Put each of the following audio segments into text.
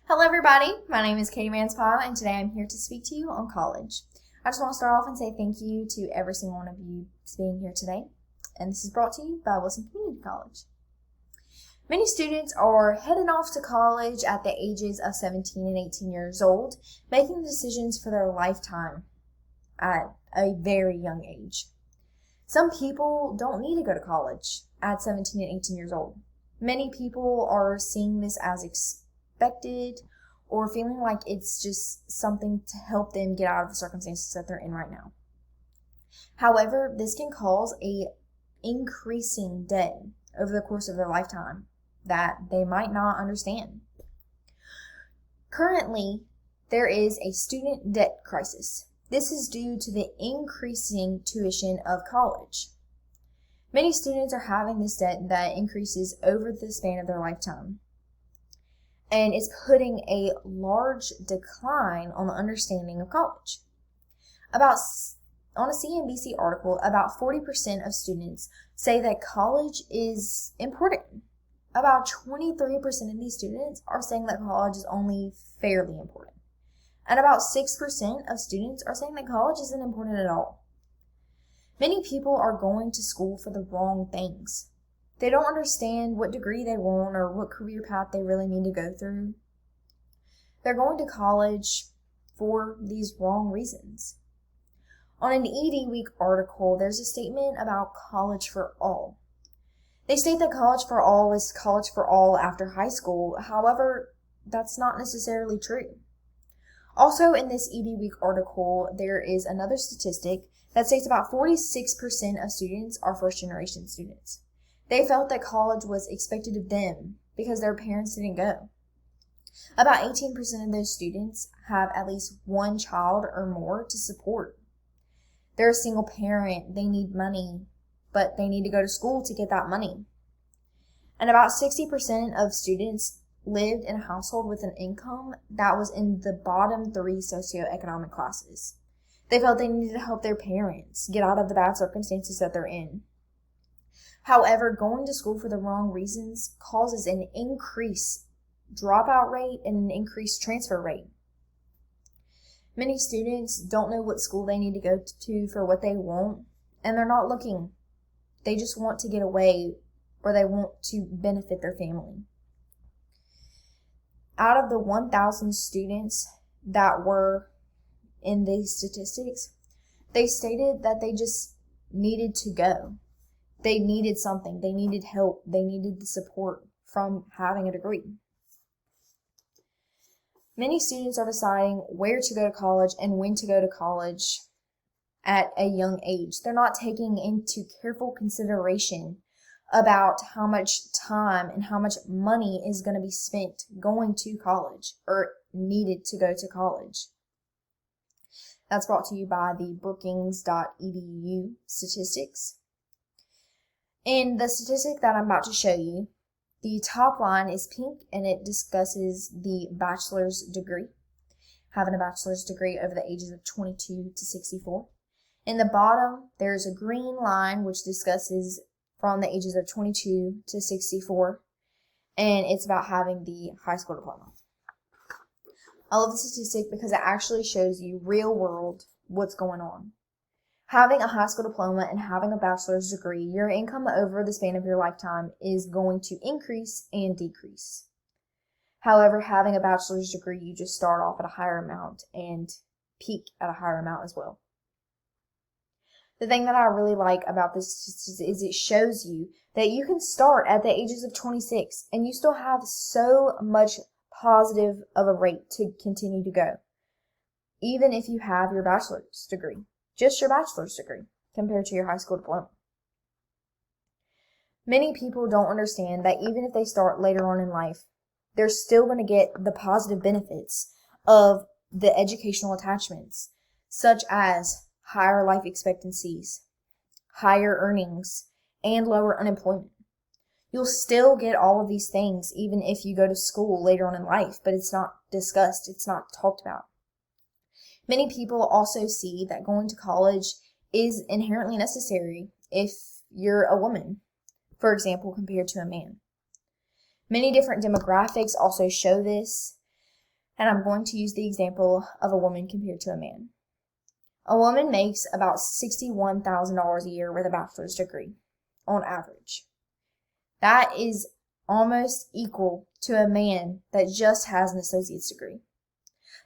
Hello everybody, my name is Katie Manspile and today I'm here to speak to you on college. I just want to start off and say thank you to every single one of you for being here today. And this is brought to you by Wilson Community College. Many students are heading off to college at the ages of 17 and 18 years old, making decisions for their lifetime at a very young age. Some people don't need to go to college at 17 and 18 years old. Many people are seeing this as expected or feeling like it's just something to help them get out of the circumstances that they're in right now. However, this can cause a increasing debt over the course of their lifetime that they might not understand. Currently, there is a student debt crisis. This is due to the increasing tuition of college. Many students are having this debt that increases over the span of their lifetime, and it's putting a large decline on the understanding of college. On a CNBC article, about 40% of students say that college is important. About 23% of these students are saying that college is only fairly important. And about 6% of students are saying that college isn't important at all. Many people are going to school for the wrong things. They don't understand what degree they want or what career path they really need to go through. They're going to college for these wrong reasons. On an ED Week article, there's a statement about college for all. They state that college for all is college for all after high school. However, that's not necessarily true. Also, in this ED Week article, there is another statistic that states about 46% of students are first-generation students. They felt that college was expected of them because their parents didn't go. About 18% of those students have at least one child or more to support. They're a single parent, they need money, but they need to go to school to get that money. And about 60% of students lived in a household with an income that was in the bottom 3 socioeconomic classes. They felt they needed to help their parents get out of the bad circumstances that they're in. However, going to school for the wrong reasons causes an increased dropout rate and an increased transfer rate. Many students don't know what school they need to go to for what they want, and they're not looking. They just want to get away, or they want to benefit their family. Out of the 1,000 students that were in these statistics, they stated that they just needed to go. They needed something. They needed help. They needed the support from having a degree. Many students are deciding where to go to college and when to go to college at a young age. They're not taking into careful consideration about how much time and how much money is going to be spent going to college or needed to go to college. That's brought to you by the Brookings.edu statistics. In the statistic that I'm about to show you, the top line is pink and it discusses the bachelor's degree, having a bachelor's degree over the ages of 22 to 64. In the bottom, there's a green line which discusses from the ages of 22 to 64, and it's about having the high school diploma. I love the statistic because it actually shows you real world what's going on. Having a high school diploma and having a bachelor's degree, your income over the span of your lifetime is going to increase and decrease. However, having a bachelor's degree, you just start off at a higher amount and peak at a higher amount as well. The thing that I really like about this is it shows you that you can start at the ages of 26 and you still have so much positive of a rate to continue to go, even if you have your bachelor's degree. Just your bachelor's degree compared to your high school diploma. Many people don't understand that even if they start later on in life, they're still going to get the positive benefits of the educational attachments, such as higher life expectancies, higher earnings, and lower unemployment. You'll still get all of these things even if you go to school later on in life, but it's not discussed, it's not talked about. Many people also see that going to college is inherently necessary if you're a woman, for example, compared to a man. Many different demographics also show this. And I'm going to use the example of a woman compared to a man. A woman makes about $61,000 a year with a bachelor's degree on average. That is almost equal to a man that just has an associate's degree.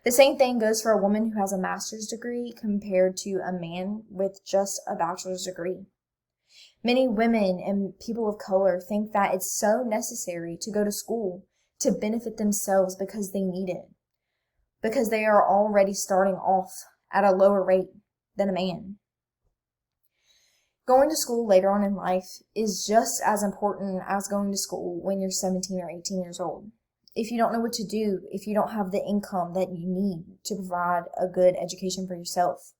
The same thing goes for a woman who has a master's degree compared to a man with just a bachelor's degree. Many women and people of color think that it's so necessary to go to school to benefit themselves because they need it, because they are already starting off at a lower rate than a man. Going to school later on in life is just as important as going to school when you're 17 or 18 years old. If you don't know what to do, if you don't have the income that you need to provide a good education for yourself,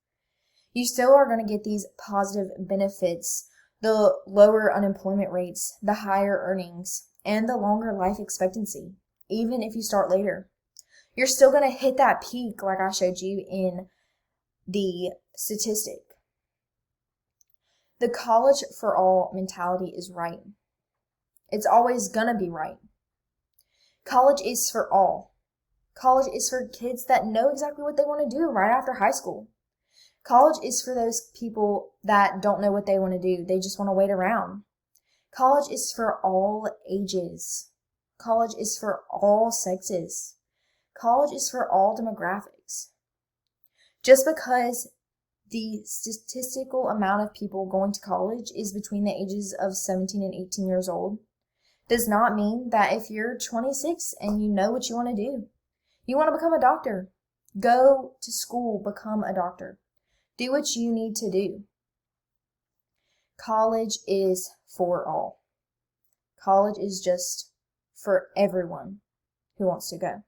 you still are going to get these positive benefits, the lower unemployment rates, the higher earnings, and the longer life expectancy, even if you start later. You're still going to hit that peak like I showed you in the statistic. The college for all mentality is right. It's always going to be right. College is for all. College is for kids that know exactly what they want to do right after high school. College is for those people that don't know what they want to do. They just want to wait around. College is for all ages. College is for all sexes. College is for all demographics. Just because the statistical amount of people going to college is between the ages of 17 and 18 years old does not mean that if you're 26 and you know what you want to do, you want to become a doctor, go to school, become a doctor. Do what you need to do. College is for all. College is just for everyone who wants to go.